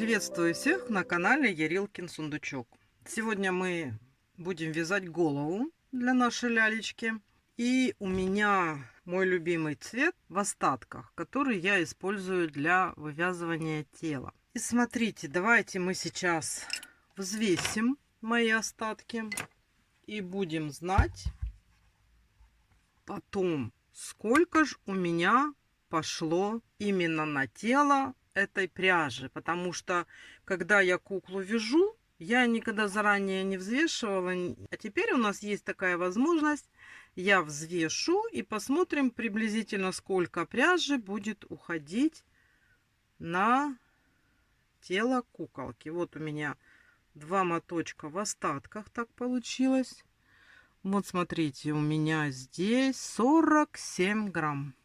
Приветствую всех на канале Ярилкин Сундучок. Сегодня мы будем вязать голову для нашей лялечки. И у меня мой любимый цвет в остатках, который я использую для вывязывания тела. И смотрите, давайте мы сейчас взвесим мои остатки и будем знать потом, сколько же у меня пошло именно на тело этой пряжи, потому что когда я куклу вяжу, я никогда заранее не взвешивала, а теперь у нас есть такая возможность. Я взвешу и посмотрим приблизительно, сколько пряжи будет уходить на тело куколки. Вот у меня 2 моточка в остатках, так получилось. Вот смотрите, у меня здесь 47 грамм.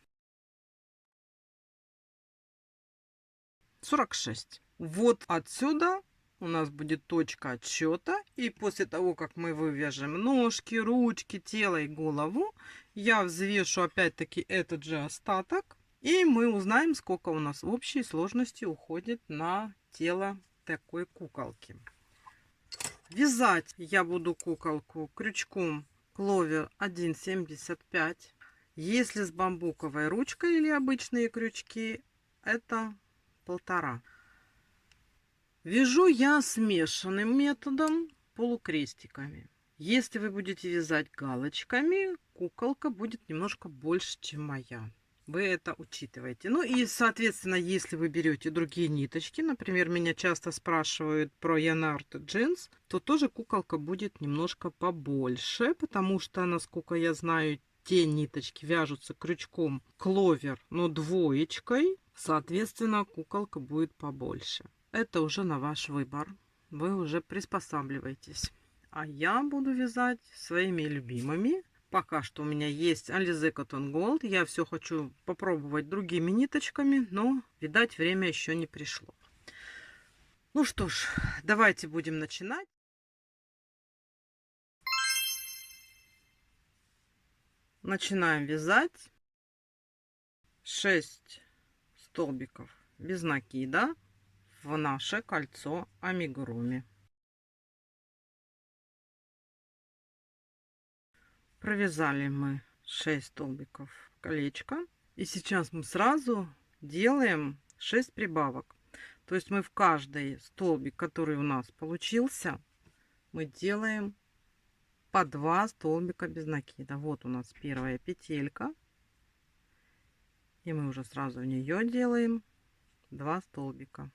46. Вот отсюда у нас будет точка отсчета. И после того, как мы вывяжем ножки, ручки, тело и голову, я взвешу опять-таки этот же остаток. И мы узнаем, сколько у нас в общей сложности уходит на тело такой куколки. Вязать я буду куколку крючком кловер 1,75. Если с бамбуковой ручкой или обычные крючки, это 1,5. Вяжу я смешанным методом, полукрестиками. Если вы будете вязать галочками, куколка будет немножко больше, чем моя. Вы это учитываете. Ну и, соответственно, если вы берете другие ниточки, например, меня часто спрашивают про Янарт джинс, то тоже куколка будет немножко побольше, потому что, насколько я знаю, те ниточки вяжутся крючком кловер, но двоечкой. Соответственно, куколка будет побольше. Это уже на ваш выбор. Вы уже приспосабливаетесь. А я буду вязать своими любимыми. Пока что у меня есть Alize Cotton Gold. Я все хочу попробовать другими ниточками, но, видать, время еще не пришло. Ну что ж, давайте будем начинать. Начинаем вязать 6 столбиков без накида в наше кольцо амигуруми. Провязали мы 6 столбиков колечко. И сейчас мы сразу делаем 6 прибавок. То есть мы в каждый столбик, который у нас получился, мы делаем по 2 столбика без накида. Вот у нас первая петелька. И мы уже сразу в нее делаем 2 столбика.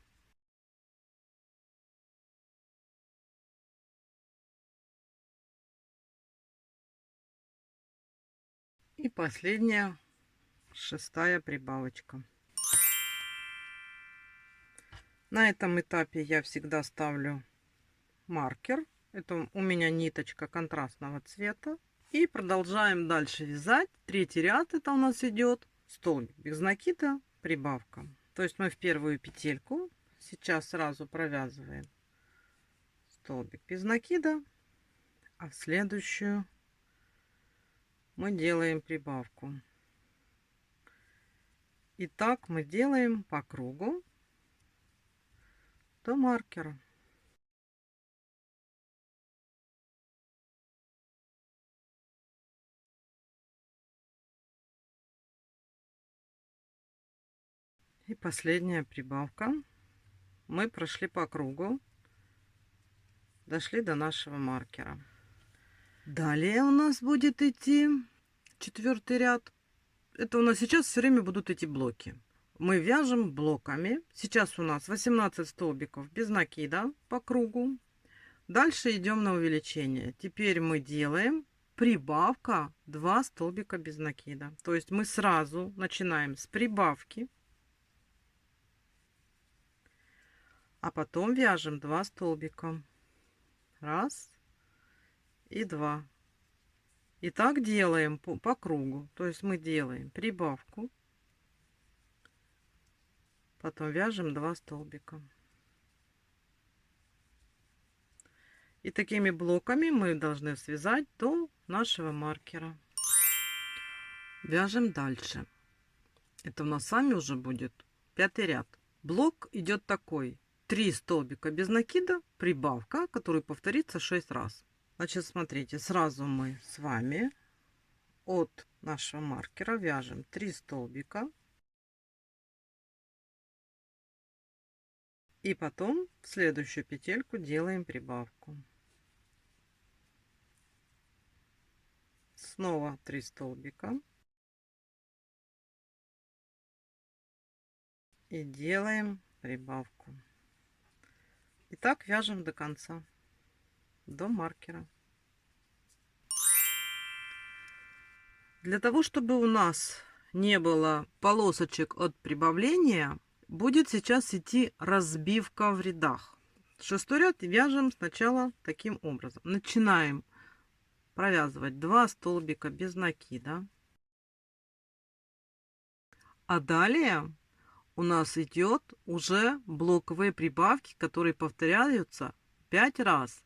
И последняя, 6-я прибавочка. На этом этапе я всегда ставлю маркер. Это у меня ниточка контрастного цвета. И продолжаем дальше вязать. 3-й ряд это у нас идет столбик без накида, прибавка. То есть мы в первую петельку сейчас сразу провязываем столбик без накида, а в следующую мы делаем прибавку. И так мы делаем по кругу до маркера. И последняя прибавка. Мы прошли по кругу, дошли до нашего маркера. Далее у нас будет идти 4-й ряд. Это у нас сейчас все время будут эти блоки. Мы вяжем блоками. Сейчас у нас 18 столбиков без накида по кругу. Дальше идем на увеличение. Теперь мы делаем прибавка 2 столбика без накида. То есть мы сразу начинаем с прибавки, а потом вяжем 2 столбика. 1 и 2. И так делаем по кругу. То есть мы делаем прибавку, потом вяжем 2 столбика. И такими блоками мы должны связать до нашего маркера. Вяжем дальше. Это у нас с вами уже будет 5-й ряд. Блок идет такой. 3 столбика без накида, прибавка, который повторится 6 раз. Значит, смотрите, сразу мы с вами от нашего маркера вяжем 3 столбика. И потом в следующую петельку делаем прибавку. Снова 3 столбика. И делаем прибавку. И так вяжем до конца, до маркера. Для того, чтобы у нас не было полосочек от прибавления, будет сейчас идти разбивка в рядах. Шестой ряд вяжем сначала таким образом. Начинаем провязывать 2 столбика без накида. А далее у нас идет уже блоковые прибавки, которые повторяются 5 раз.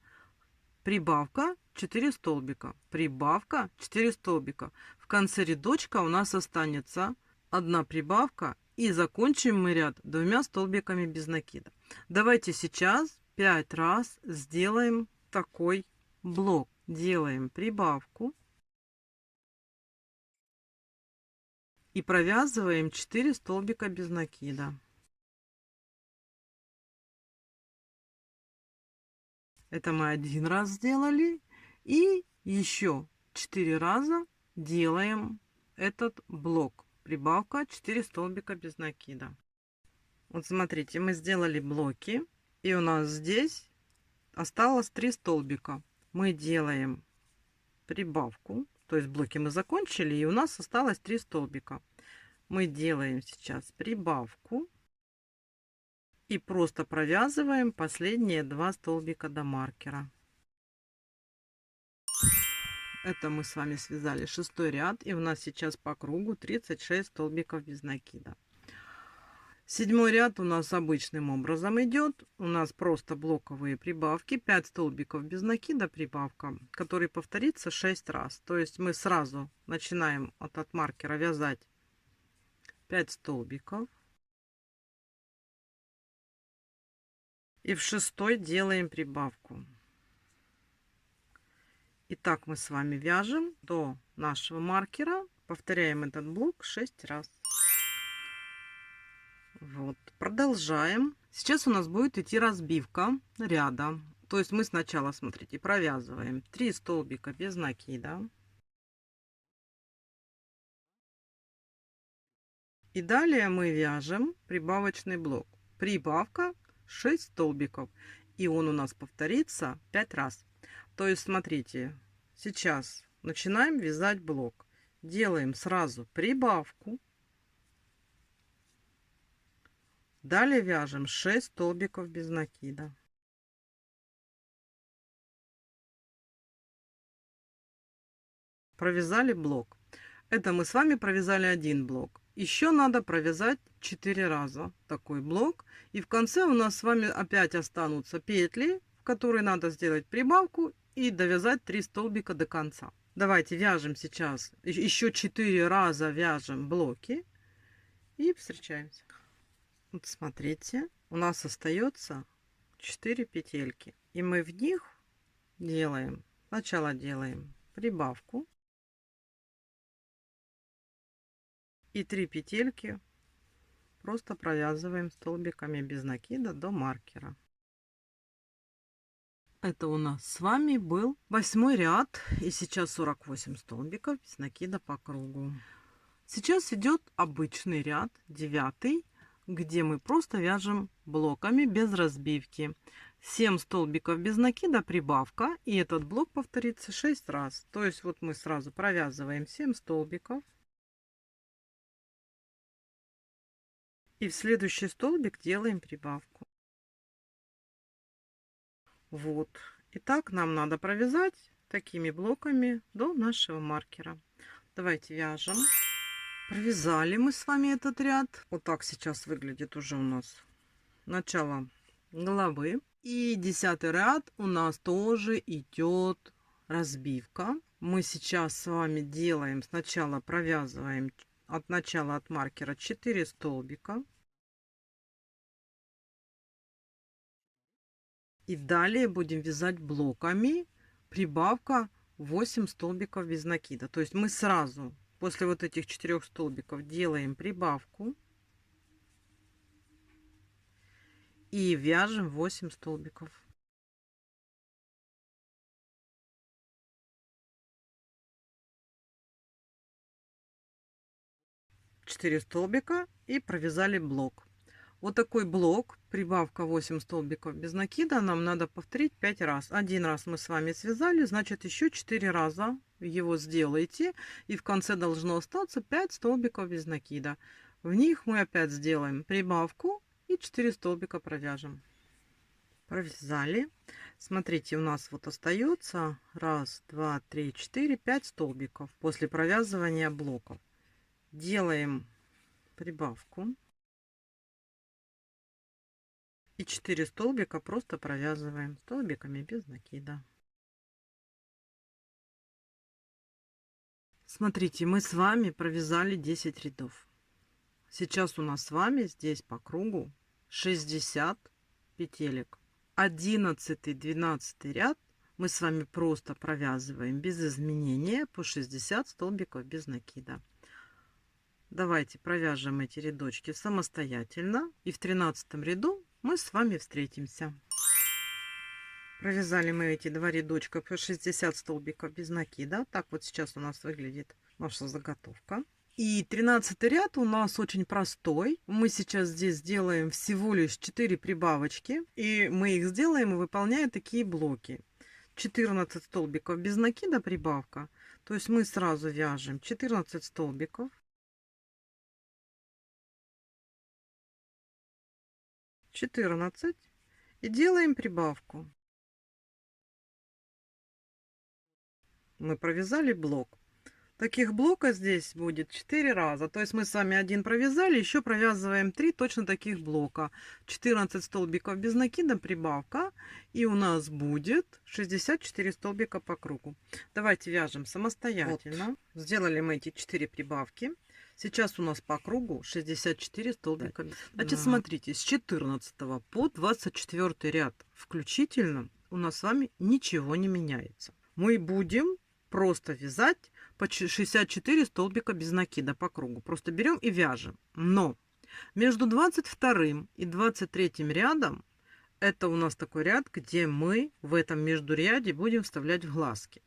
Прибавка 4 столбика, прибавка 4 столбика. В конце рядочка у нас останется одна прибавка, и закончим мы ряд 2 столбиками без накида. Давайте сейчас 5 раз сделаем такой блок. Делаем прибавку и провязываем 4 столбика без накида. Это мы один раз сделали. И еще 4 раза делаем этот блок. Прибавка 4 столбика без накида. Вот смотрите, мы сделали блоки. И у нас здесь осталось 3 столбика. Мы делаем прибавку. То есть блоки мы закончили. И у нас осталось 3 столбика. Мы делаем сейчас прибавку. И просто провязываем последние 2 столбика до маркера. Это мы с вами связали 6 ряд. И у нас сейчас по кругу 36 столбиков без накида. 7 ряд у нас обычным образом идет. У нас просто блоковые прибавки. 5 столбиков без накида прибавка, который повторится 6 раз. То есть мы сразу начинаем от маркера вязать 5 столбиков. И в 6 делаем прибавку. И так мы с вами вяжем до нашего маркера. Повторяем этот блок 6 раз. Вот. Продолжаем. Сейчас у нас будет идти разбивка ряда. То есть мы сначала, смотрите, провязываем 3 столбика без накида. И далее мы вяжем прибавочный блок. Прибавка 6 столбиков. И он у нас повторится 5 раз. То есть, смотрите, сейчас начинаем вязать блок. Делаем сразу прибавку. Далее вяжем 6 столбиков без накида. Провязали блок. Это мы с вами провязали один блок. Еще надо провязать 4 раза такой блок. И в конце у нас с вами опять останутся петли, в которые надо сделать прибавку и довязать 3 столбика до конца. Давайте вяжем сейчас. Еще 4 раза вяжем блоки. И встречаемся. Вот смотрите, у нас остается 4 петельки. И мы в них делаем, сначала делаем прибавку. И 3 петельки просто провязываем столбиками без накида до маркера. Это у нас с вами был 8 ряд. И сейчас 48 столбиков без накида по кругу. Сейчас идет обычный ряд, 9, где мы просто вяжем блоками без разбивки. 7 столбиков без накида, прибавка. И этот блок повторится 6 раз. То есть вот мы сразу провязываем 7 столбиков. И в следующий столбик делаем прибавку. Вот. Итак, нам надо провязать такими блоками до нашего маркера. Давайте вяжем. Провязали мы с вами этот ряд. Вот так сейчас выглядит уже у нас начало головы. И 10 ряд у нас тоже идет разбивка. Мы сейчас с вами делаем, сначала провязываем от начала от маркера 4 столбика. И далее будем вязать блоками, прибавка 8 столбиков без накида. То есть мы сразу после вот этих 4 столбиков делаем прибавку и вяжем 8 столбиков. 4 столбика и провязали блок. Вот такой блок, прибавка 8 столбиков без накида, нам надо повторить 5 раз. Один раз мы с вами связали, значит еще 4 раза его сделайте. И в конце должно остаться 5 столбиков без накида. В них мы опять сделаем прибавку и 4 столбика провяжем. Провязали. Смотрите, у нас вот остается 1, 2, 3, 4, 5 столбиков после провязывания блоков. Делаем прибавку. И 4 столбика просто провязываем столбиками без накида. Смотрите, мы с вами провязали 10 рядов. Сейчас у нас с вами здесь по кругу 60 петелек. 11-12 ряд мы с вами просто провязываем без изменения по 60 столбиков без накида. Давайте провяжем эти рядочки самостоятельно. И в 13 ряду мы с вами встретимся. Провязали мы эти 2 рядочка по 60 столбиков без накида. Так вот сейчас у нас выглядит наша заготовка. И 13 ряд у нас очень простой. Мы сейчас здесь сделаем всего лишь 4 прибавочки. И мы их сделаем, выполняя такие блоки. 14 столбиков без накида прибавка. То есть мы сразу вяжем 14 столбиков. 14 и делаем прибавку. Мы провязали блок. Таких блока здесь будет 4 раза. То есть мы с вами один провязали, еще провязываем 3 точно таких блока. 14 столбиков без накида прибавка. И у нас будет 64 столбика по кругу. Давайте вяжем самостоятельно. Вот. Сделали мы эти 4 прибавки. Сейчас у нас по кругу 64 столбика. Значит, смотрите, с 14 по 24 ряд включительно у нас с вами ничего не меняется. Мы будем просто вязать по 64 столбика без накида по кругу. Просто берем и вяжем. Но между 22 и 23 рядом это у нас такой ряд, где мы в этом междуряде будем вставлять в глазки.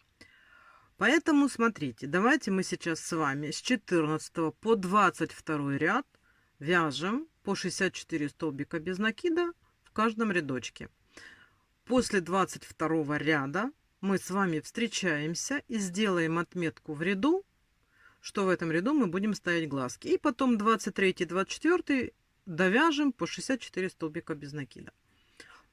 Поэтому смотрите, давайте мы сейчас с вами с 14 по 22 ряд вяжем по 64 столбика без накида в каждом рядочке. После 22 ряда мы с вами встречаемся и сделаем отметку в ряду, что в этом ряду мы будем ставить глазки. И потом 23-24 довяжем по 64 столбика без накида.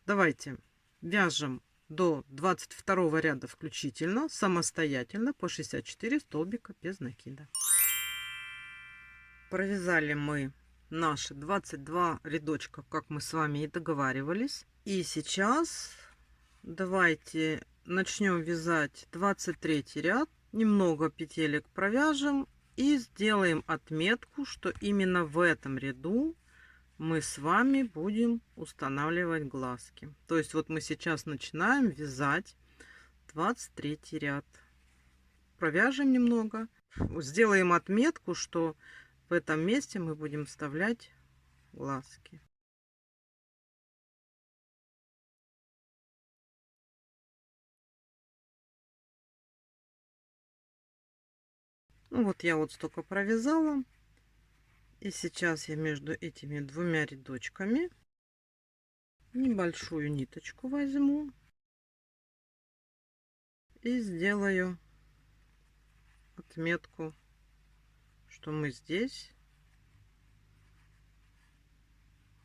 Давайте вяжем до 22 ряда включительно, самостоятельно по 64 столбика без накида. Провязали мы наши 22 рядочка, как мы с вами и договаривались. И сейчас давайте начнем вязать 23 ряд. Немного петелек провяжем и сделаем отметку, что именно в этом ряду мы с вами будем устанавливать глазки. То есть вот мы сейчас начинаем вязать 23 ряд. Провяжем немного, сделаем отметку, что в этом месте мы будем вставлять глазки. Ну вот я вот столько провязала. И сейчас я между этими двумя рядочками небольшую ниточку возьму и сделаю отметку, что мы здесь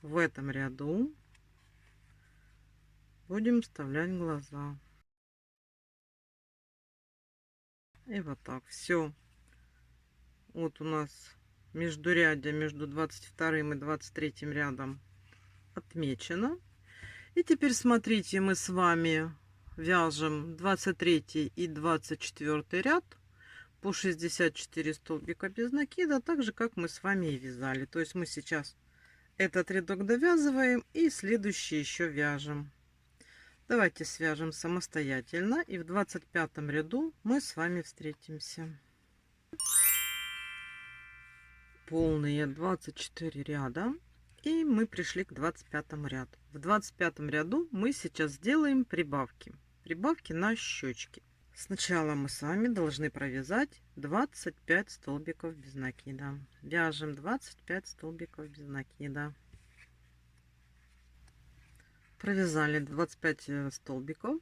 в этом ряду будем вставлять глаза. И вот так все. Вот у нас междурядье между 22 и 23 рядом отмечено. И теперь смотрите, мы с вами вяжем 23 и 24 ряд по 64 столбика без накида, так же как мы с вами и вязали. То есть мы сейчас этот рядок довязываем и следующий еще вяжем. Давайте свяжем самостоятельно, и в 25 ряду мы с вами встретимся. Полные 24 ряда, и мы пришли к 25 ряду. В 25 ряду мы сейчас сделаем прибавки. Прибавки на щечки. Сначала мы с вами должны провязать 25 столбиков без накида. Вяжем 25 столбиков без накида. Провязали 25 столбиков.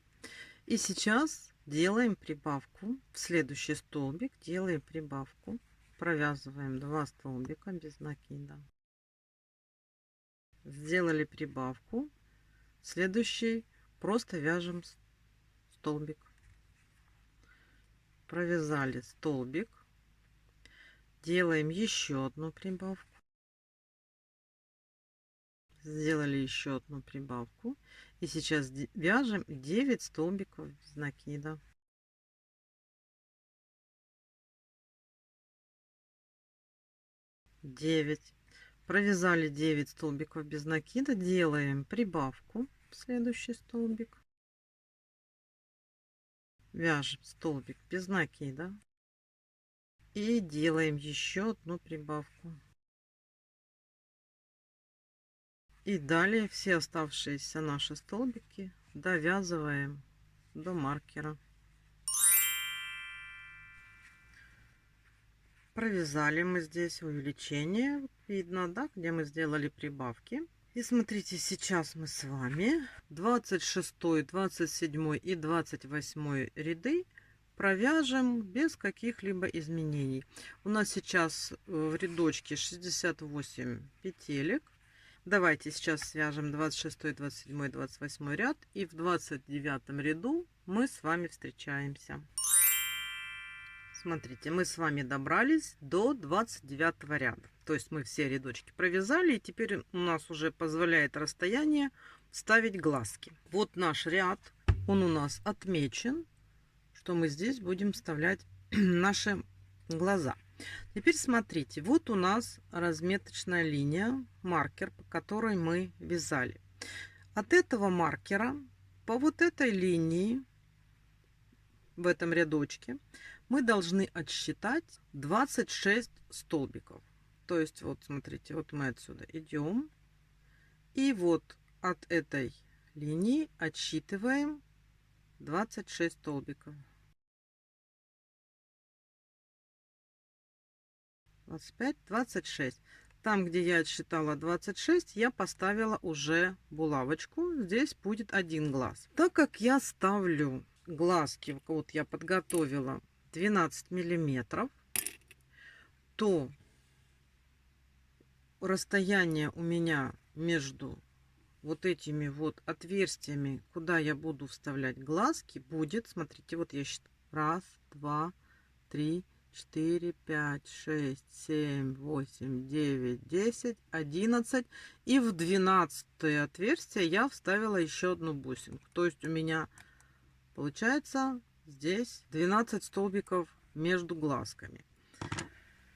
И сейчас делаем прибавку. В следующий столбик делаем прибавку. Провязываем 2 столбика без накида. Сделали прибавку. Следующий просто вяжем столбик. Провязали столбик. Делаем еще одну прибавку. Сделали еще одну прибавку. И сейчас вяжем 9 столбиков без накида. Провязали 9 столбиков без накида. Делаем прибавку в следующий столбик. Вяжем столбик без накида. И делаем еще одну прибавку. И далее все оставшиеся наши столбики довязываем до маркера. Провязали мы здесь увеличение, видно, да, где мы сделали прибавки. И смотрите, сейчас мы с вами 26, 27 и 28 ряды провяжем без каких-либо изменений. У нас сейчас в рядочке 68 петелек. Давайте сейчас свяжем 26, 27, 28 ряд, и в 29 ряду мы с вами встречаемся. Смотрите, мы с вами добрались до 29 ряда. То есть мы все рядочки провязали, и теперь у нас уже позволяет расстояние ставить глазки. Вот наш ряд, он у нас отмечен, что мы здесь будем вставлять наши глаза. Теперь смотрите, вот у нас разметочная линия, маркер, по которой мы вязали. От этого маркера по вот этой линии в этом рядочке мы должны отсчитать 26 столбиков. То есть вот смотрите, вот мы отсюда идем, и вот от этой линии отсчитываем 26 столбиков. 25, 26. Там, где я отсчитала 26, я поставила уже булавочку. Здесь будет один глаз. Так как я ставлю глазки, вот я подготовила 12 миллиметров, то расстояние у меня между вот этими вот отверстиями, куда я буду вставлять глазки, будет, смотрите, вот я считаю, 1, 2, 3, 4, 5, 6, 7, 8, 9, 10, 11. И в 12 отверстие я вставила еще одну бусинку. То есть у меня получается здесь 12 столбиков между глазками.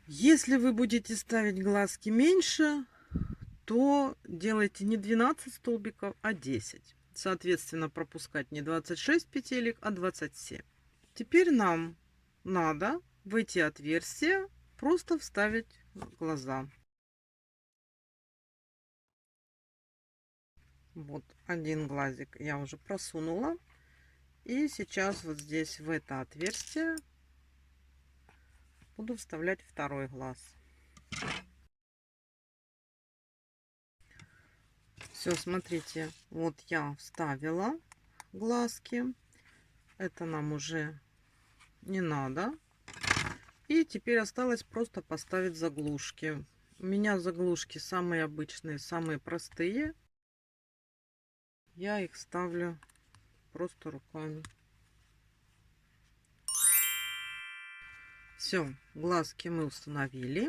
Если вы будете ставить глазки меньше, то делайте не 12 столбиков, а 10. Соответственно, пропускать не 26 петелек, а 27. Теперь нам надо в эти отверстия просто вставить глаза. Вот один глазик я уже просунула. И сейчас вот здесь в это отверстие буду вставлять второй глаз. Все, смотрите, вот я вставила глазки. Это нам уже не надо. И теперь осталось просто поставить заглушки. У меня заглушки самые обычные, самые простые. Я их ставлю просто руками. Все, глазки мы установили.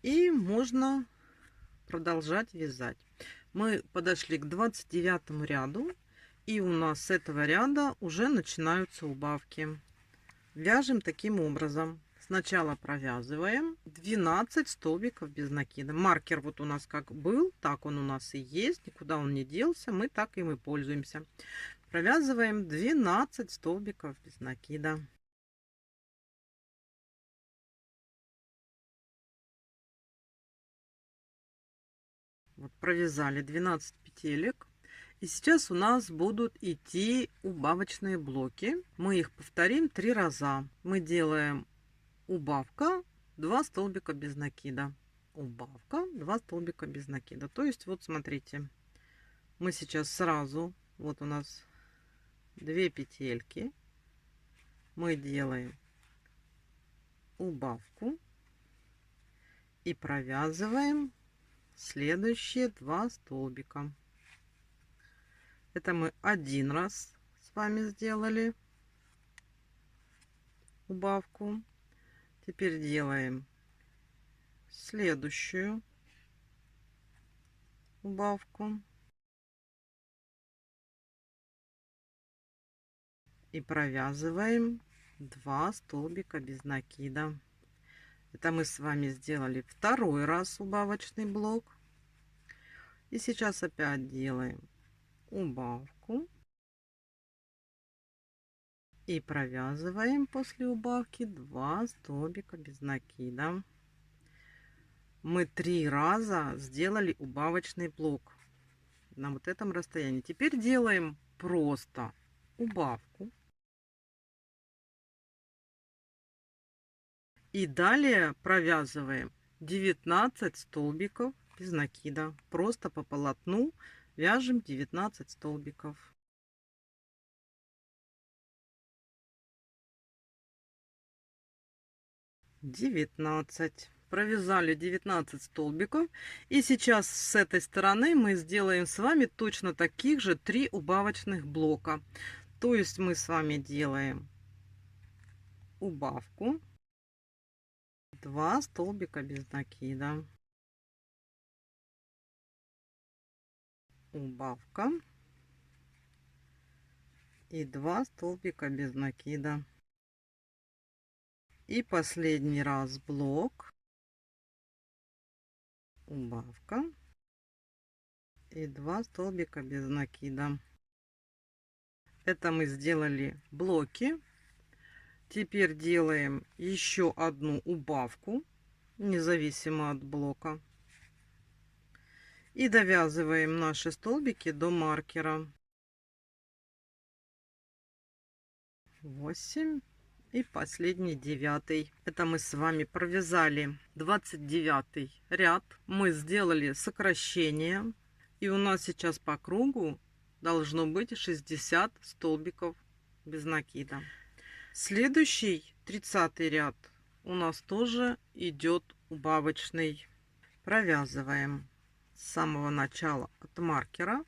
И можно продолжать вязать. Мы подошли к 29 ряду. И у нас с этого ряда уже начинаются убавки. Вяжем таким образом. Сначала провязываем 12 столбиков без накида. Маркер вот у нас как был, так он у нас и есть, никуда он не делся, мы так им и пользуемся. Провязываем 12 столбиков без накида. Вот провязали 12 петелек. И сейчас у нас будут идти убавочные блоки. Мы их повторим 3 раза. Мы делаем убавка, 2 столбика без накида. Убавка, 2 столбика без накида. То есть вот смотрите, мы сейчас сразу, вот у нас 2 петельки. Мы делаем убавку и провязываем следующие 2 столбика. Это мы один раз с вами сделали убавку. Теперь делаем следующую убавку и провязываем 2 столбика без накида. Это мы с вами сделали второй раз убавочный блок. И сейчас опять делаем убавку и провязываем после убавки 2 столбика без накида. Мы 3 раза сделали убавочный блок на вот этом расстоянии. Теперь делаем просто убавку и далее провязываем 19 столбиков без накида. Просто по полотну вяжем 19 столбиков. Провязали 19 столбиков. И сейчас с этой стороны мы сделаем с вами точно таких же 3 убавочных блока. То есть мы с вами делаем убавку, 2 столбика без накида, убавка и 2 столбика без накида. И последний раз блок, убавка и 2 столбика без накида. Это мы сделали блоки. Теперь делаем еще одну убавку, независимо от блока. И довязываем наши столбики до маркера. 8 и последний 9. Это мы с вами провязали 29 ряд. Мы сделали сокращение. И у нас сейчас по кругу должно быть 60 столбиков без накида. Следующий 30 ряд у нас тоже идет убавочный. Провязываем с самого начала от маркера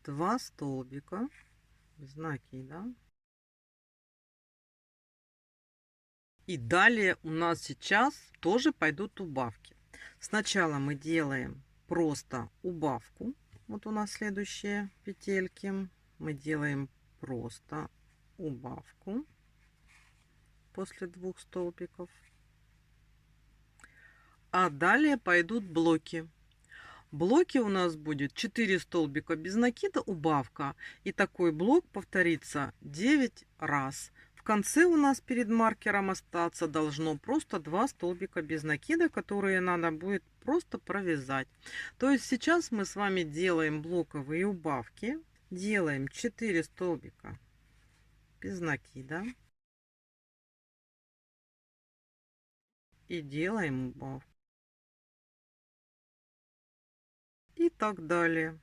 2 столбика без накида. И далее у нас сейчас тоже пойдут убавки. Сначала мы делаем просто убавку. Вот у нас следующие петельки. Мы делаем просто убавку после 2 столбиков. А далее пойдут блоки. Блоки у нас будет 4 столбика без накида, убавка. И такой блок повторится 9 раз. В конце у нас перед маркером остаться должно просто 2 столбика без накида, которые надо будет просто провязать. То есть сейчас мы с вами делаем блоковые убавки. Делаем 4 столбика без накида. И делаем убавку. И так далее.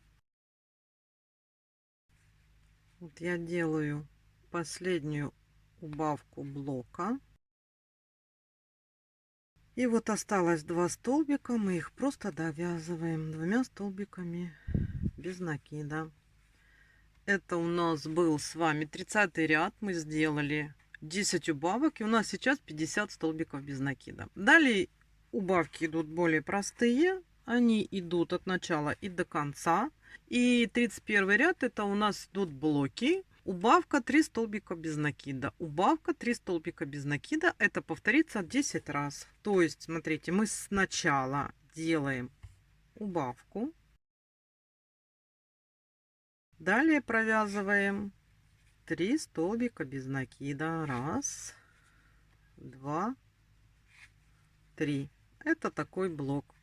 Вот я делаю последнюю убавку блока. И вот осталось 2 столбика. Мы их просто довязываем 2 столбиками без накида. Это у нас был с вами 30 ряд. Мы сделали 10 убавок. И у нас сейчас 50 столбиков без накида. Далее убавки идут более простые. Они идут от начала и до конца. И 31 ряд это у нас идут блоки. Убавка 3 столбика без накида. Убавка 3 столбика без накида. Это повторится 10 раз. То есть, смотрите, мы сначала делаем убавку. Далее провязываем 3 столбика без накида. Раз, два, три. Это такой блок.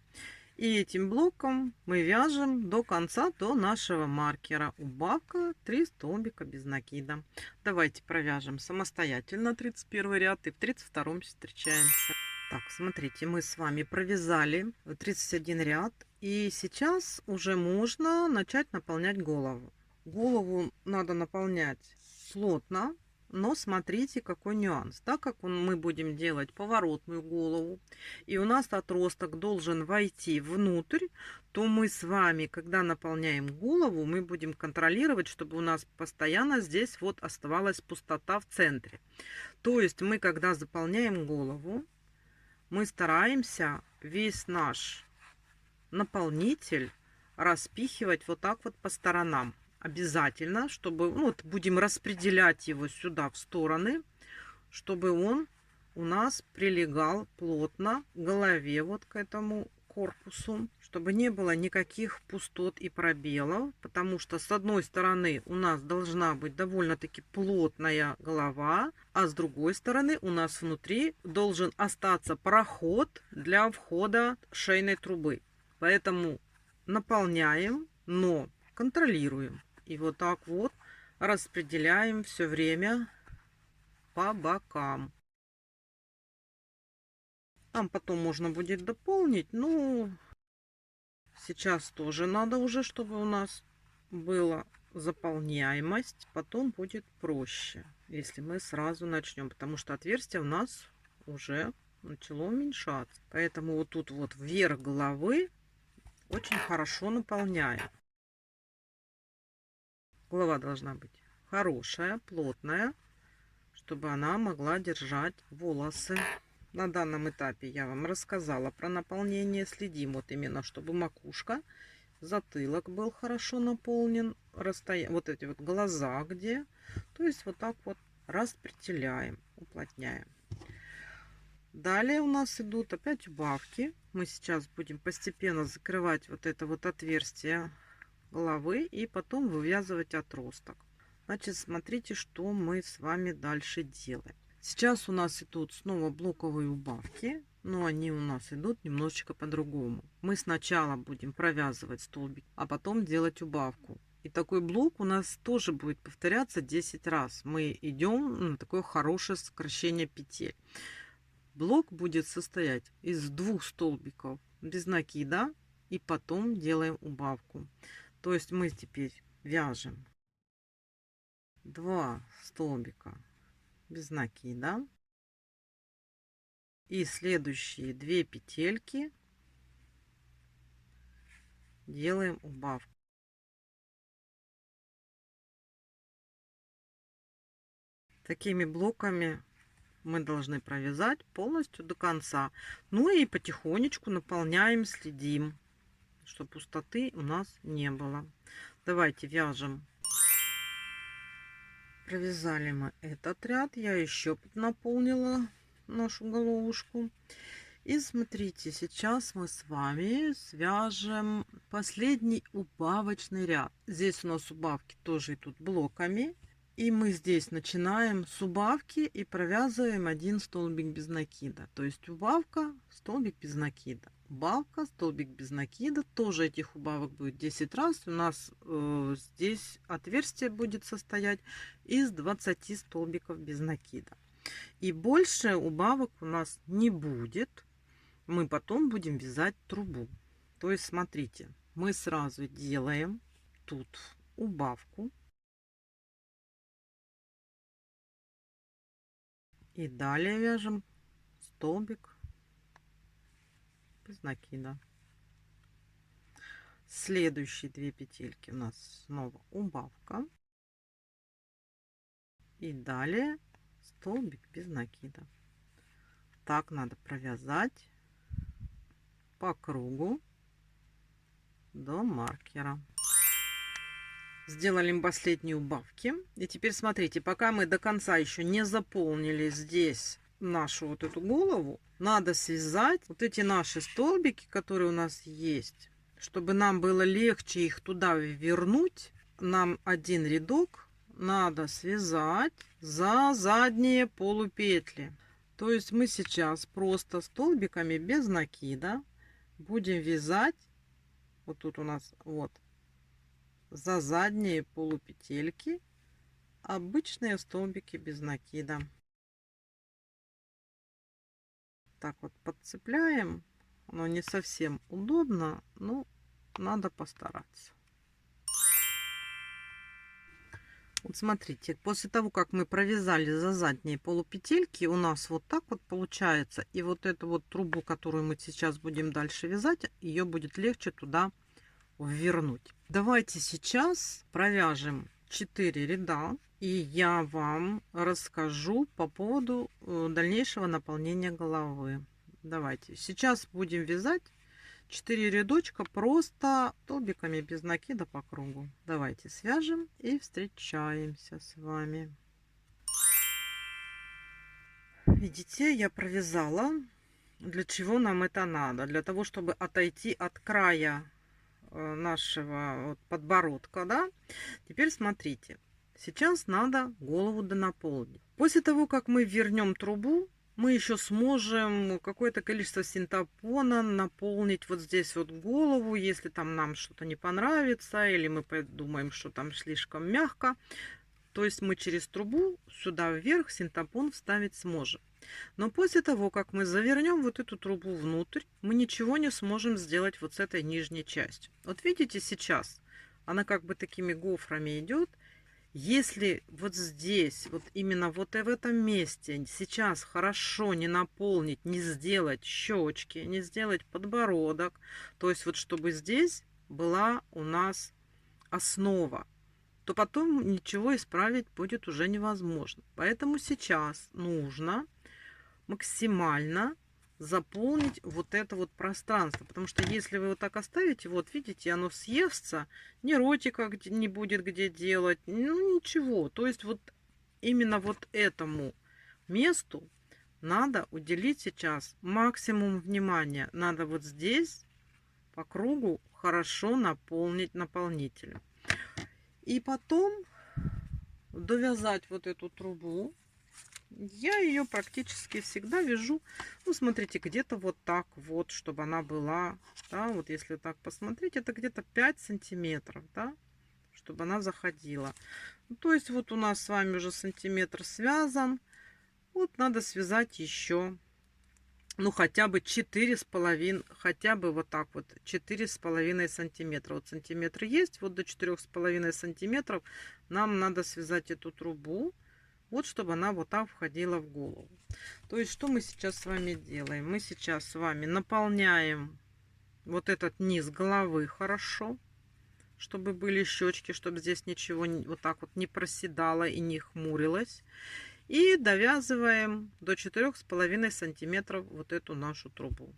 И этим блоком мы вяжем до конца, до нашего маркера. Убавка 3 столбика без накида. Давайте провяжем самостоятельно 31 ряд и в 32 встречаемся. Так, смотрите, мы с вами провязали 31 ряд. И сейчас уже можно начать наполнять голову. Голову надо наполнять плотно. Но смотрите, какой нюанс. Так как мы будем делать поворотную голову, и у нас отросток должен войти внутрь, то мы с вами, когда наполняем голову, мы будем контролировать, чтобы у нас постоянно здесь вот оставалась пустота в центре. То есть мы, когда заполняем голову, мы стараемся весь наш наполнитель распихивать вот так вот по сторонам. Обязательно, чтобы, ну, вот будем распределять его сюда в стороны, чтобы он у нас прилегал плотно к голове, вот к этому корпусу, чтобы не было никаких пустот и пробелов, потому что с одной стороны у нас должна быть довольно-таки плотная голова, а с другой стороны у нас внутри должен остаться проход для входа шейной трубы. Поэтому наполняем, но контролируем. И вот так вот распределяем все время по бокам. Там потом можно будет дополнить, но сейчас тоже надо уже, чтобы у нас была заполняемость. Потом будет проще, если мы сразу начнем, потому что отверстие у нас уже начало уменьшаться. Поэтому вот тут вот вверх головы очень хорошо наполняем. Голова должна быть хорошая, плотная, чтобы она могла держать волосы. На данном этапе я вам рассказала про наполнение. Следим вот именно, чтобы макушка, затылок был хорошо наполнен. Вот эти вот глаза где. То есть вот так вот распределяем, уплотняем. Далее у нас идут опять убавки. Мы сейчас будем постепенно закрывать вот это вот отверстие головы и потом вывязывать отросток. Значит, смотрите, что мы с вами дальше делаем. Сейчас у нас идут снова блоковые убавки, но они у нас идут немножечко по-другому. Мы сначала будем провязывать столбик, а потом делать убавку. И такой блок у нас тоже будет повторяться 10 раз. Мы идем на такое хорошее сокращение петель. Блок будет состоять из 2 столбиков без накида и потом делаем убавку. То есть мы теперь вяжем 2 столбика без накида и следующие 2 петельки делаем убавку. Такими блоками мы должны провязать полностью до конца. Ну и потихонечку наполняем, следим, чтобы пустоты у нас не было. Давайте вяжем. Провязали мы этот ряд. Я еще наполнила нашу головушку. И смотрите, сейчас мы с вами свяжем последний убавочный ряд. Здесь у нас убавки тоже идут блоками. И мы здесь начинаем с убавки и провязываем 1 столбик без накида. То есть убавка, столбик без накида. Убавка, столбик без накида. Тоже этих убавок будет 10 раз. У нас здесь отверстие будет состоять из 20 столбиков без накида. И больше убавок у нас не будет. Мы потом будем вязать трубу. То есть смотрите, мы сразу делаем тут убавку. И далее вяжем столбик без накида. Следующие 2 петельки у нас снова убавка. И далее столбик без накида. Так надо провязать по кругу до маркера. Сделали им последние убавки. И теперь смотрите, пока мы до конца еще не заполнили здесь нашу вот эту голову, надо связать вот эти наши столбики, которые у нас есть, чтобы нам было легче их туда вернуть. Нам один рядок надо связать за задние полупетли. То есть мы сейчас просто столбиками без накида будем вязать. Вот тут у нас вот за задние полупетельки обычные столбики без накида. Так вот подцепляем. Оно не совсем удобно, но надо постараться. Вот смотрите, после того, как мы провязали за задние полупетельки, у нас вот так вот получается. И вот эту вот трубу, которую мы сейчас будем дальше вязать, ее будет легче туда вернуть. Давайте сейчас провяжем 4 ряда, и я вам расскажу по поводу дальнейшего наполнения головы. Давайте сейчас будем вязать 4 рядочка просто столбиками без накида по кругу. Давайте свяжем и встречаемся с вами. Видите, я провязала. Для чего нам это надо? Для того, чтобы отойти от края нашего подбородка, да. Теперь смотрите, сейчас надо голову донаполнить. После того, как мы вернем трубу, мы еще сможем какое-то количество синтепона наполнить вот здесь вот голову, если там нам что-то не понравится, или мы подумаем, что там слишком мягко. То есть мы через трубу сюда вверх синтепон вставить сможем. Но после того, как мы завернем вот эту трубу внутрь, мы ничего не сможем сделать вот с этой нижней частью. Вот видите сейчас, она как бы такими гофрами идет. Если вот здесь, вот именно вот в этом месте сейчас хорошо не наполнить, не сделать щечки, не сделать подбородок, то есть вот чтобы здесь была у нас основа, то потом ничего исправить будет уже невозможно. Поэтому сейчас нужно максимально заполнить вот это вот пространство. Потому что если вы вот так оставите, вот видите, оно съестся, ни ротика не будет где делать, ну ничего. То есть вот именно вот этому месту надо уделить сейчас максимум внимания. Надо вот здесь по кругу хорошо наполнить наполнителем. И потом довязать вот эту трубу. Я ее практически всегда вяжу, ну, смотрите, где-то вот так вот, чтобы она была, да, вот если так посмотреть, это где-то 5 сантиметров, да, чтобы она заходила. Ну, то есть вот у нас с вами уже сантиметр связан, вот надо связать еще, ну, хотя бы 4,5, хотя бы вот так вот, 4,5 сантиметра. Вот сантиметр есть, вот до 4,5 сантиметров нам надо связать эту трубу. Вот, чтобы она вот так входила в голову. То есть, что мы сейчас с вами делаем? Мы сейчас с вами наполняем вот этот низ головы хорошо, чтобы были щечки, чтобы здесь ничего вот так вот не проседало и не хмурилось. И довязываем до 4,5 сантиметров вот эту нашу трубу.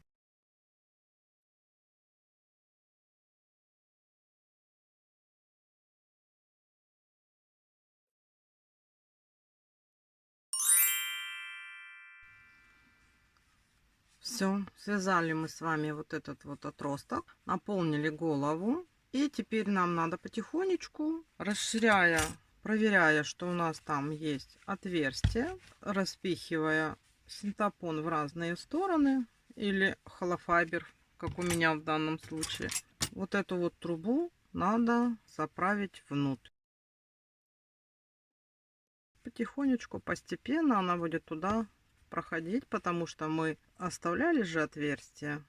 Все, связали мы с вами вот этот вот отросток, наполнили голову. И теперь нам надо потихонечку, расширяя, проверяя, что у нас там есть отверстие, распихивая синтепон в разные стороны или холофайбер, как у меня в данном случае. Вот эту вот трубу надо заправить внутрь. Потихонечку, постепенно она будет туда проходить, потому что мы оставляли же отверстие.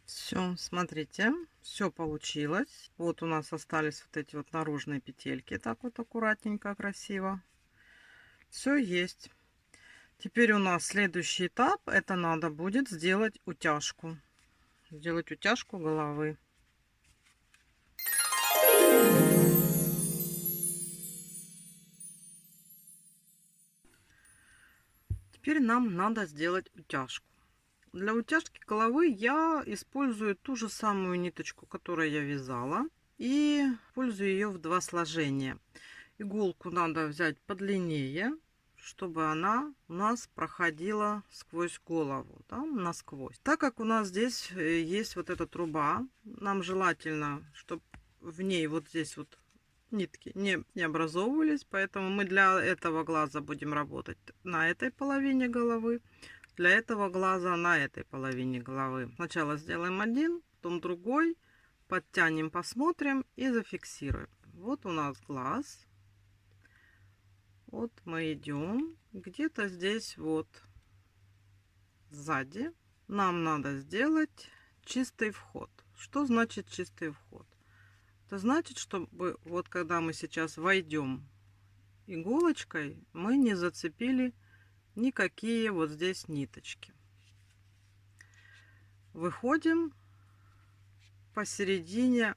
Все, смотрите, все получилось. Вот у нас остались вот эти вот наружные петельки, так вот аккуратненько, красиво. Все есть. Теперь у нас следующий этап, это надо будет сделать утяжку. Сделать утяжку головы. Теперь нам надо сделать утяжку. Для утяжки головы я использую ту же самую ниточку, которую я вязала. И использую ее в 2 сложения. Иголку надо взять подлиннее, чтобы она у нас проходила сквозь голову, да, насквозь. Так как у нас здесь есть вот эта труба, нам желательно, чтобы в ней вот здесь вот нитки не образовывались, поэтому мы для этого глаза будем работать на этой половине головы, для этого глаза на этой половине головы. Сначала сделаем один, потом другой, подтянем, посмотрим и зафиксируем. Вот у нас глаз. Вот мы идем где-то здесь вот сзади. Нам надо сделать чистый вход. Что значит чистый вход? Это значит, чтобы вот когда мы сейчас войдем иголочкой, мы не зацепили никакие вот здесь ниточки. Выходим посередине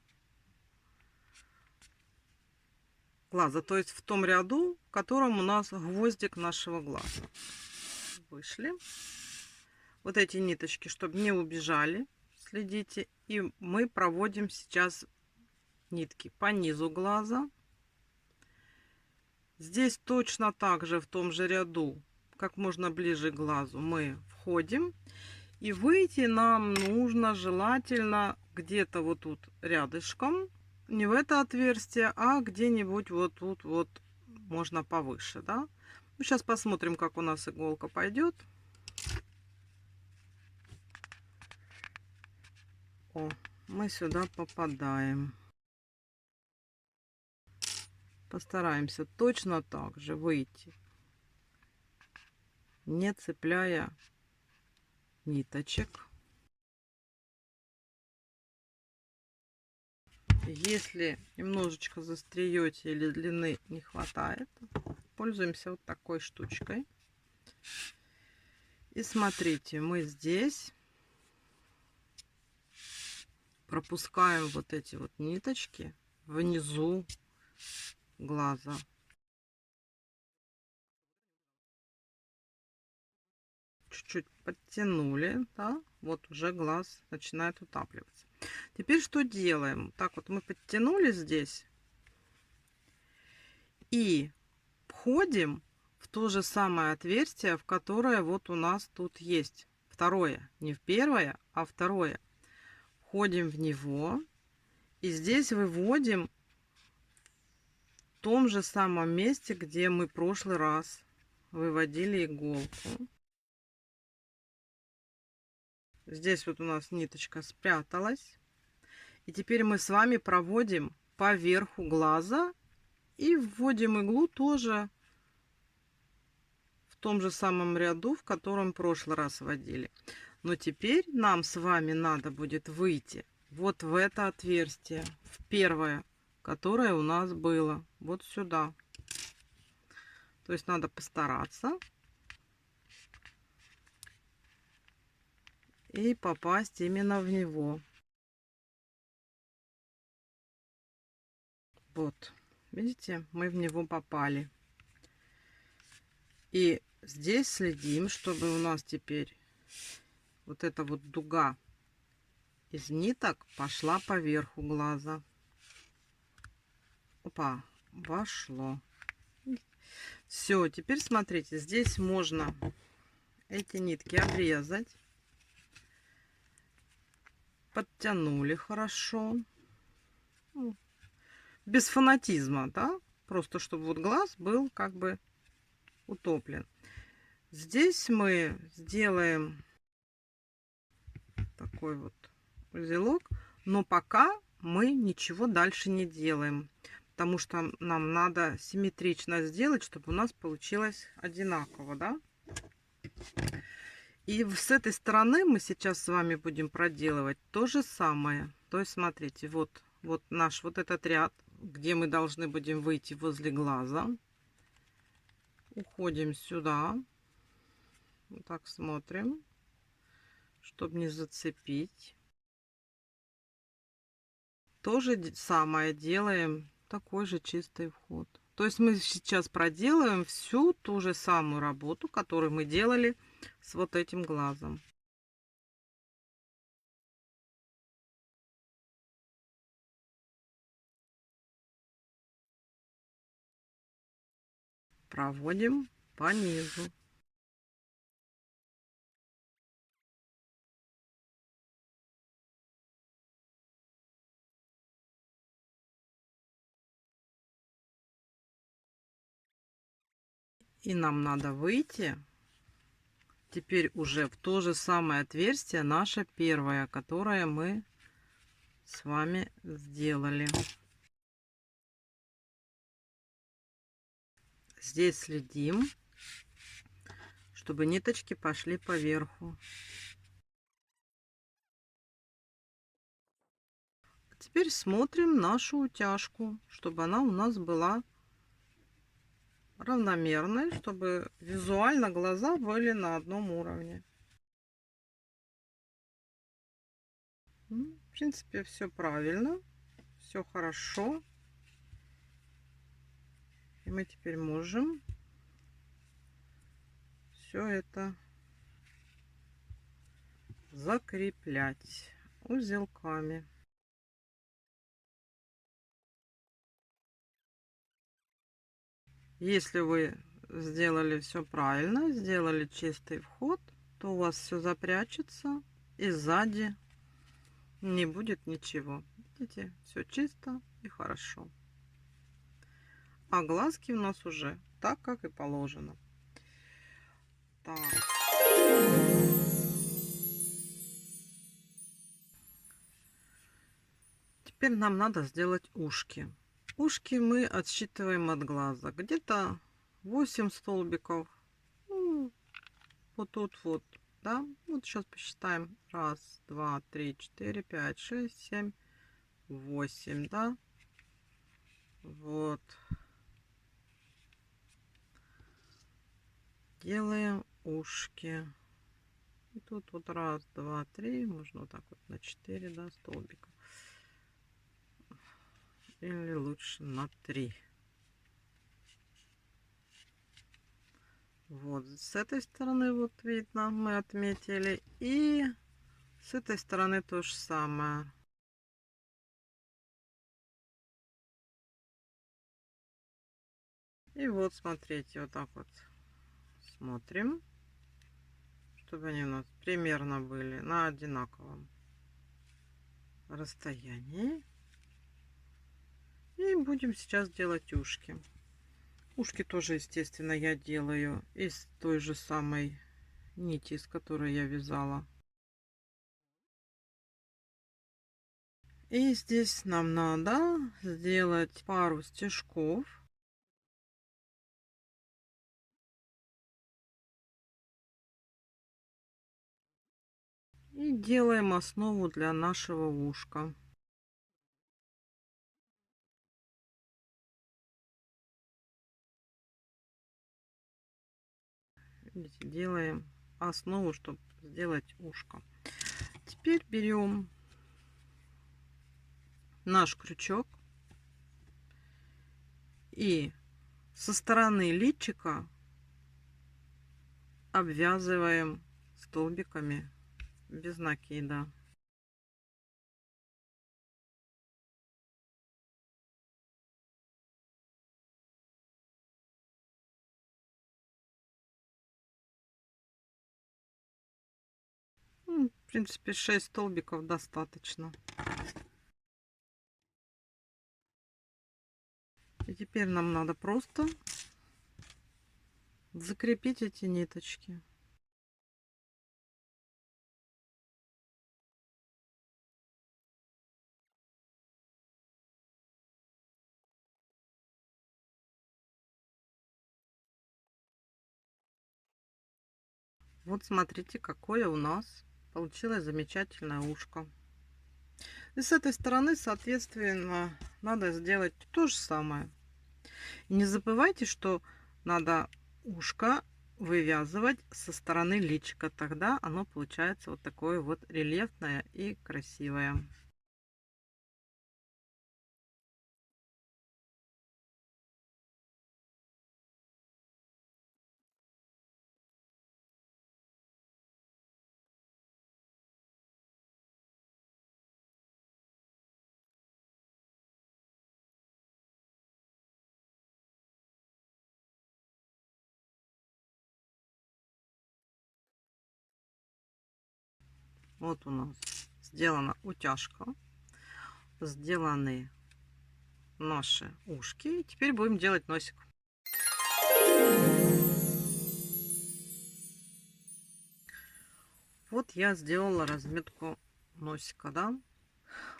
глаза, то есть в том ряду, в котором у нас гвоздик нашего глаза. Вышли. Вот эти ниточки, чтобы не убежали, следите. И мы проводим сейчас нитки по низу глаза. Здесь точно так же в том же ряду, как можно ближе к глазу, мы входим. И выйти нам нужно желательно где-то вот тут рядышком. Не в это отверстие, а где-нибудь вот тут вот, можно повыше, да. Ну, сейчас посмотрим, как у нас иголка пойдет. О, мы сюда попадаем. Постараемся точно так же выйти, не цепляя ниточек. Если немножечко застриете или длины не хватает, пользуемся вот такой штучкой. И смотрите, мы здесь пропускаем вот эти вот ниточки внизу глаза. Чуть-чуть подтянули, да, вот уже глаз начинает утапливаться. Теперь что делаем? Так вот мы подтянули здесь и входим в то же самое отверстие, в которое вот у нас тут есть второе, не в первое, а второе. Входим в него и здесь выводим в том же самом месте, где мы в прошлый раз выводили иголку. Здесь вот у нас ниточка спряталась. И теперь мы с вами проводим по верху глаза и вводим иглу тоже в том же самом ряду, в котором в прошлый раз вводили. Но теперь нам с вами надо будет выйти вот в это отверстие, в первое, которое у нас было, вот сюда. То есть надо постараться и попасть именно в него. Вот, видите, мы в него попали. И здесь следим, чтобы у нас теперь вот эта вот дуга из ниток пошла по верху глаза. Опа, вошло. Все, теперь смотрите, здесь можно эти нитки обрезать. Подтянули хорошо. Без фанатизма, да? Просто чтобы вот глаз был как бы утоплен. Здесь мы сделаем такой вот узелок, но пока мы ничего дальше не делаем, потому что нам надо симметрично сделать, чтобы у нас получилось одинаково, да? И с этой стороны мы сейчас с вами будем проделывать то же самое. То есть смотрите, вот наш вот этот ряд, где мы должны будем выйти возле глаза. Уходим сюда. Вот так смотрим, чтобы не зацепить. То же самое делаем, такой же чистый вход. То есть мы сейчас проделаем всю ту же самую работу, которую мы делали с вот этим глазом. проводим по низу. И нам надо выйти теперь уже в то же самое отверстие, наше первое, которое мы с вами сделали. Здесь следим, чтобы ниточки пошли по верху. Теперь смотрим нашу утяжку, чтобы она у нас была равномерной, чтобы визуально глаза были на одном уровне. В принципе, все правильно, все хорошо. И мы теперь можем все это закреплять узелками. Если вы сделали все правильно, сделали чистый вход, то у вас все запрячется и сзади не будет ничего. Видите, все чисто и хорошо. А глазки у нас уже так, как и положено. Так. Теперь нам надо сделать ушки. Ушки мы отсчитываем от глаза. Где-то 8 столбиков. Ну, вот тут вот. Да? Вот сейчас посчитаем. Раз, два, три, четыре, пять, шесть, семь, 8. Да? Вот. Делаем ушки. И тут вот раз, два, три. Можно вот так вот на 4, да, столбика. Или лучше на 3. Вот с этой стороны вот видно, мы отметили. И с этой стороны то же самое. И вот смотрите, вот так вот смотрим, чтобы они у нас примерно были на одинаковом расстоянии. И будем сейчас делать ушки. Ушки тоже, естественно, я делаю из той же самой нити, из которой я вязала. И здесь нам надо сделать пару стежков. И делаем основу для нашего ушка. Видите, делаем основу, чтобы сделать ушко. Теперь берем наш крючок и со стороны личика обвязываем столбиками без накида. В принципе, 6 столбиков достаточно. И теперь нам надо просто закрепить эти ниточки. Вот смотрите, какое у нас получилось замечательное ушко. И с этой стороны, соответственно, надо сделать то же самое. И не забывайте, что надо ушко вывязывать со стороны личика. Тогда оно получается вот такое вот рельефное и красивое. Вот у нас сделана утяжка, сделаны наши ушки. И теперь будем делать носик. Вот я сделала разметку носика, да.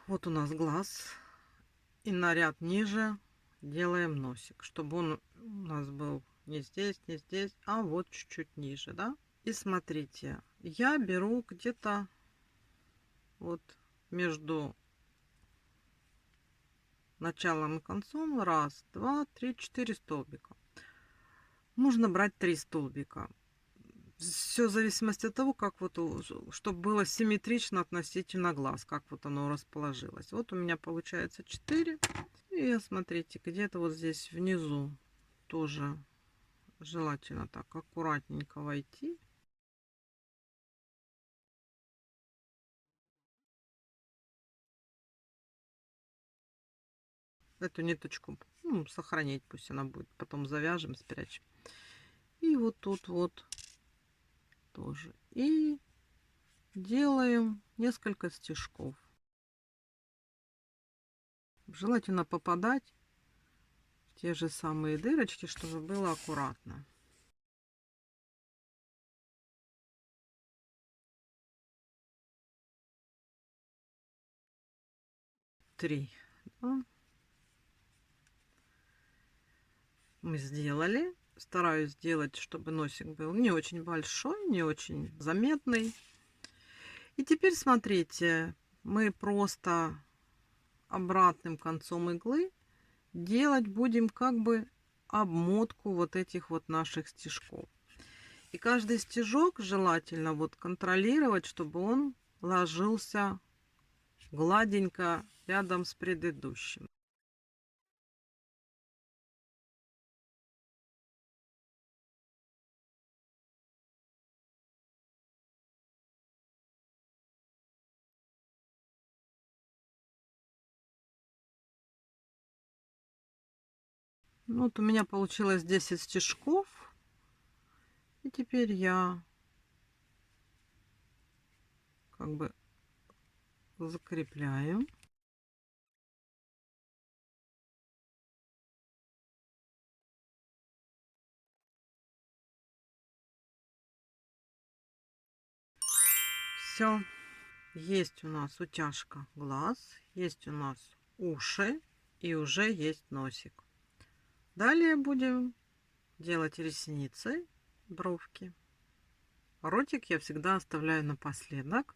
Вот у нас глаз. И на ряд ниже делаем носик, чтобы он у нас был не здесь, не здесь, а вот чуть-чуть ниже, да. И смотрите, я беру где-то вот между началом и концом раз, два, три, 4 столбика. Можно брать 3 столбика. Все в зависимости от того, как вот, чтобы было симметрично относительно глаз, как вот оно расположилось. Вот у меня получается 4. И смотрите, где-то вот здесь внизу тоже желательно так аккуратненько войти. Эту ниточку, ну, сохранить, пусть она будет. Потом завяжем, спрячем. И вот тут вот тоже. И делаем несколько стежков. Желательно попадать в те же самые дырочки, чтобы было аккуратно. Три. Да. Мы сделали. Стараюсь сделать, чтобы носик был не очень большой, не очень заметный. И теперь смотрите, мы просто обратным концом иглы делать будем как бы обмотку вот этих вот наших стежков. И каждый стежок желательно вот контролировать, чтобы он ложился гладенько рядом с предыдущим. Вот у меня получилось 10 стежков. И теперь я как бы закрепляю. Все. Есть у нас утяжка глаз, есть у нас уши и уже есть носик. Далее будем делать ресницы, бровки. Ротик я всегда оставляю напоследок.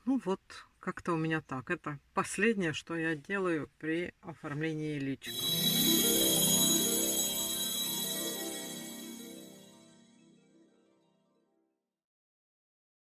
Ну вот, как-то у меня так. Это последнее, что я делаю при оформлении личика.